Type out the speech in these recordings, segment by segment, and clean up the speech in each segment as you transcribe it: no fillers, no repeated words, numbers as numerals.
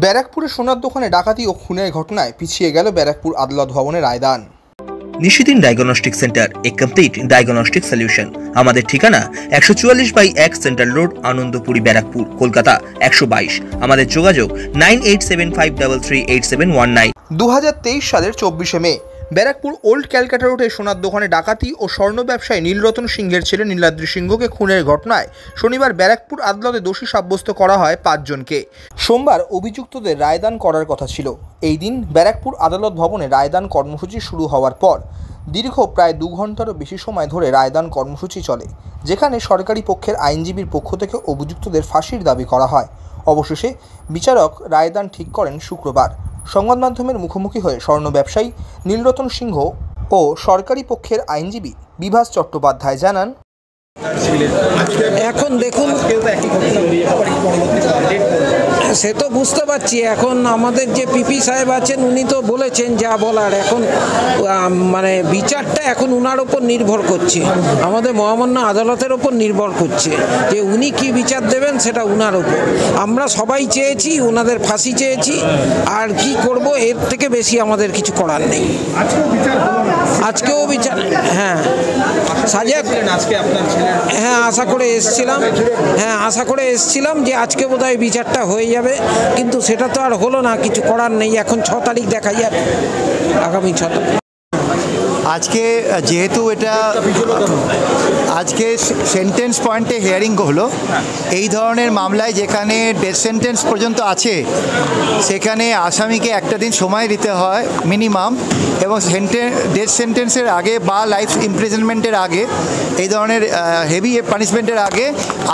ব্যারাকপুরে সোনার দোকানে ডাকাতি ও খুনের ঘটনায় পিছিয়ে গেল ব্যারাকপুর আদালত ভবনের রায়দান। নিশিদিন ডায়াগনস্টিক সেন্টার, এ কমপ্লিট ডায়াগনস্টিক সলিউশন। আমাদের ঠিকানা 144/1 সেন্ট্রাল রোড, আনন্দপুরি, ব্যারাকপুর, কলকাতা 122। আমাদের যোগাযোগ 9875338719। 2023 সালের 24শে মে ব্যারাকপুর ওল্ড ক্যালকাটা রোডে সোনার দোকানে ডাকাতি ও স্বর্ণ ব্যবসায়ী নীলরতন সিংহের ছেলে নীলাদ্রি সিংহকে খুনের ঘটনায় শনিবার ব্যারাকপুর আদালতে দোষী সাব্যস্ত করা হয় 5 জনকে। সোমবার অভিযুক্তদের রায়দান করার কথা ছিল। এই দিন ব্যারাকপুর আদালত ভবনে রায়দান কর্মসূচি শুরু হওয়ার পর দীর্ঘ প্রায় 2 ঘন্টারও বেশি সময় ধরে রায়দান কর্মসূচি চলে, যেখানে সরকারি পক্ষের আইনজীবীর পক্ষ থেকে অভিযুক্তদের ফাঁসির দাবি করা হয়। অবশেষে বিচারক রায়দান ঠিক করেন শুক্রবার। সংবাদ মাধ্যমের মুখোমুখি হয়ে স্বর্ণ ব্যবসায়ী নীলরতন সিংহ ও সরকারি পক্ষের আইনজীবী বিভাস চট্টোপাধ্যায় জানান, এখন দেখুন, সে তো বুঝতে পারছি। এখন আমাদের যে পিপি সাহেব আছেন উনি তো বলেছেন যা বলার। এখন মানে বিচারটা এখন উনার ওপর নির্ভর করছে, আমাদের মহামান্য আদালতের ওপর নির্ভর করছে যে উনি কি বিচার দেবেন, সেটা উনার ওপর। আমরা সবাই চেয়েছি, ওনাদের ফাঁসি চেয়েছি, আর কি করব, এর থেকে বেশি আমাদের কিছু করার নেই। আজকেও বিচার, হ্যাঁ সাজা, হ্যাঁ আশা করে এসেছিলাম যে আজকে বোধহয় বিচারটা হয়ে যাবে, কিন্তু সেটা তো আর হলো না। কিছু করার নেই, এখন 6 তারিখ দেখা যাবে, আগামী 6 তারিখ। আজকে যেহেতু এটা আজকে সেন্টেন্স পয়েন্টে হিয়ারিং হলো, এই ধরনের মামলায় যেখানে ডেথ সেন্টেন্স পর্যন্ত আছে সেখানে আসামিকে একটা দিন সময় দিতে হয় মিনিমাম, এবং ডেথ সেন্টেন্সের আগে বা লাইফ ইমপ্রিজনমেন্টের আগে, এই ধরনের হেভি পানিশমেন্টের আগে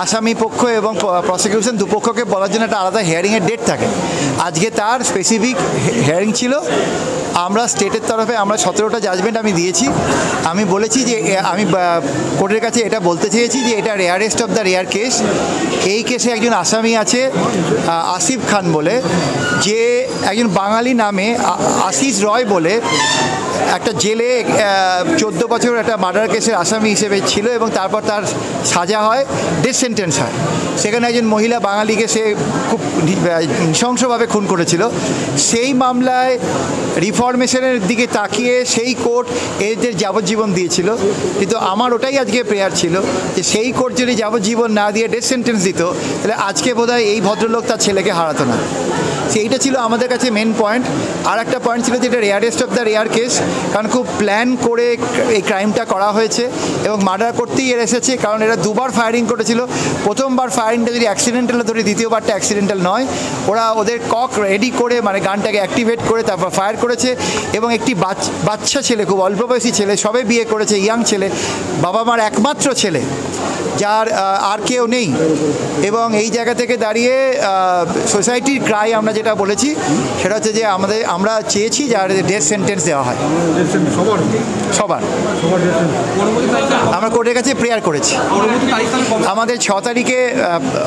আসামি পক্ষ এবং প্রসিকিউশন দুপক্ষকে বলার জন্য একটা আলাদা হিয়ারিংয়ের ডেট থাকে। আজকে তার স্পেসিফিক হিয়ারিং ছিল। আমরা স্টেটের তরফে 17টা জাজমেন্ট আমি দিয়েছি। আমি বলেছি যে আমি কোর্টের কাছে এটা বলতে চেয়েছি যে এটা rarest of the rare case. এই কেসে একজন আসামি আছে আসিফ খান বলে, যে একজন বাঙালি নামে আশিস রয় বলে একটা জেলে 14 বছর একটা মার্ডার কেসের আসামি হিসেবে ছিল, এবং তারপর তার সাজা হয়, ডেথ সেন্টেন্স হয়। সেখানে একজন মহিলা বাঙালিকে সে খুব নৃশংসভাবে খুন করেছিল। সেই মামলায় রিফরমেশনের দিকে তাকিয়ে সেই কোর্ট এদের যাবজ্জীবন দিয়েছিল, কিন্তু আমার ওটাই আজকে প্রেয়ার ছিল যে সেই কোর্ট যদি যাবজ্জীবন না দিয়ে ডেথ সেন্টেন্স দিত, তাহলে আজকে বোধহয় এই ভদ্রলোক তার ছেলেকে হারাতো না। সেইটা ছিল আমাদের কাছে মেন পয়েন্ট। আর একটা পয়েন্ট ছিল যে এটা rarest of the rare case, কারণ খুব প্ল্যান করে এই ক্রাইমটা করা হয়েছে এবং মার্ডার করতেই এর এসেছে। কারণ এরা 2বার ফায়ারিং করেছিল। প্রথমবার ফায়ারিংটা যদি অ্যাক্সিডেন্টাল ধরে, দ্বিতীয়বারটা অ্যাক্সিডেন্টাল নয়। ওরা ওদের কক রেডি করে, মানে গানটাকে অ্যাক্টিভেট করে তারপর ফায়ার করেছে। এবং একটি বাচ্চা ছেলে, খুব অল্প বয়সী ছেলে, সবে বিয়ে করেছে, ইয়াং ছেলে, বাবা মার একমাত্র ছেলে, যার আর কেউ নেই। এবং এই জায়গা থেকে দাঁড়িয়ে সোসাইটির ক্রাই আমরা যেটা বলেছি সেটা হচ্ছে যে আমরা চেয়েছি যার ডেথ সেন্টেন্স দেওয়া হয় সবার। আমরা কোর্টের কাছে প্রেয়ার করেছি। আমাদের 6 তারিখে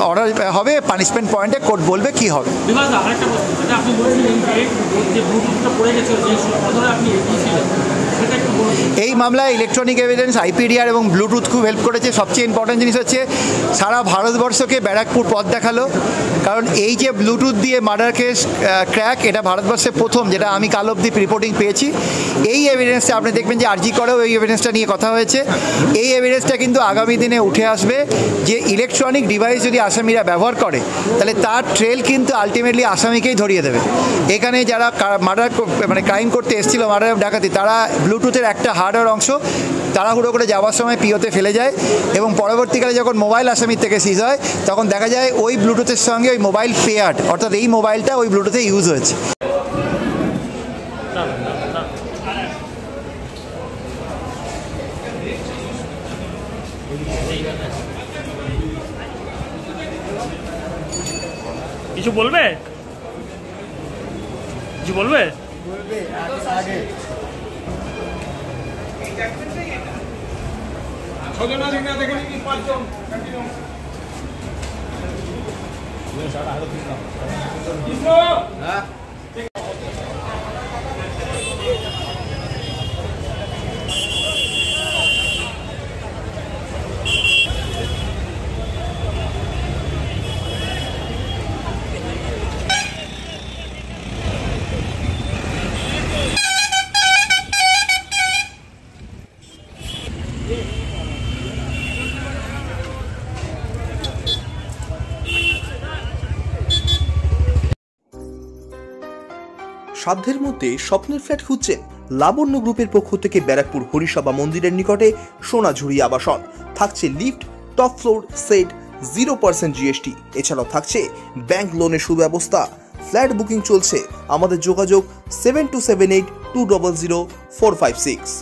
অর্ডার হবে, পানিশমেন্ট পয়েন্টে কোর্ট বলবে কি হবে। এই মামলায় ইলেকট্রনিক এভিডেন্স, আইপিডিআর এবং ব্লুটুথ খুব হেল্প করেছে। সবচেয়ে ইম্পর্টেন্ট জিনিস হচ্ছে সারা ভারতবর্ষকে ব্যারাকপুর পথ দেখালো। কারণ এই যে ব্লুটুথ দিয়ে মার্ডার কেস ক্র্যাক, এটা ভারতবর্ষে প্রথম, যেটা আমি কাল অবধি রিপোর্টিং পেয়েছি। এই এভিডেন্সটা আপনি দেখবেন যে আরজি করেও এই এভিডেন্সটা নিয়ে কথা হয়েছে। এই এভিডেন্সটা কিন্তু আগামী দিনে উঠে আসবে যে ইলেকট্রনিক ডিভাইস যদি আসামিরা ব্যবহার করে, তাহলে তার ট্রেল কিন্তু আলটিমেটলি আসামিকেই ধরিয়ে দেবে। এখানে যারা মার্ডার মানে ক্রাইম করতে এসেছিল, মার্ডার ডাকাতি, তারা ব্লুটুথের একটা হার্ডওয়্যার অংশ তাড়াহুড়ো করে যাওয়ার সময় পিওতে ফেলে যায়, এবং পরবর্তীকালে যখন মোবাইল আসামির থেকে সিজ হয় তখন দেখা যায় ওই ব্লুটুথের সঙ্গে ওই মোবাইল পেয়ার্ড, অর্থাৎ এই মোবাইলটা ওই ব্লুটুথে ইউজ হয়েছে। কিছু বলবে? কিছু বলবে? সাধ্যের মধ্যে স্বপ্নের ফ্ল্যাট খুঁজছেন? লাবণ্য গ্রুপের পক্ষ থেকে ব্যারাকপুর হরিসভা মন্দিরের নিকটে সোনাঝুরি আবাসন। থাকছে lift, top floor, set, 0% GST। এছাড়াও থাকছে ব্যাংক লোনের সুব্যবস্থা। ফ্ল্যাট বুকিং চলছে। আমাদের যোগাযোগ 7278200456।